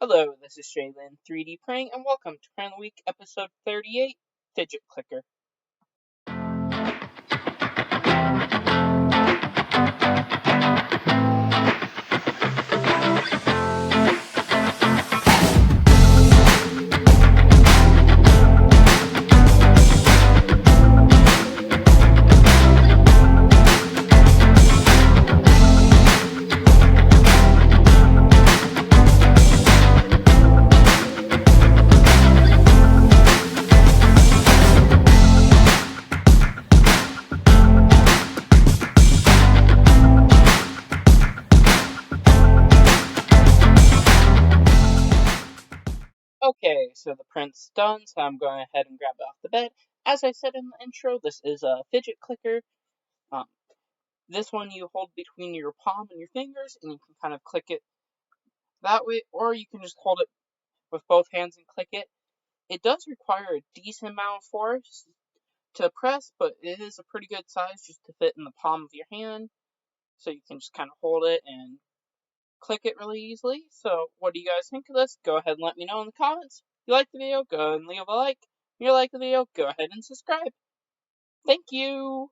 Hello, this is Shaylin 3D Praying, and welcome to Crown of the Week, episode 38, Fidget Clicker. Okay, so the print's done, so I'm going ahead and grab it off the bed. As I said in the intro, this is a fidget clicker. This one you hold between your palm and your fingers, and you can kind of click it that way, or you can just hold it with both hands and click it. It does require a decent amount of force to press, but it is a pretty good size just to fit in the palm of your hand, so you can just kind of hold it and click it really easily. So what do you guys think of this? Go ahead and let me know in the comments. If you like the video, go ahead and leave a like. If you like the video, go ahead and subscribe. Thank you!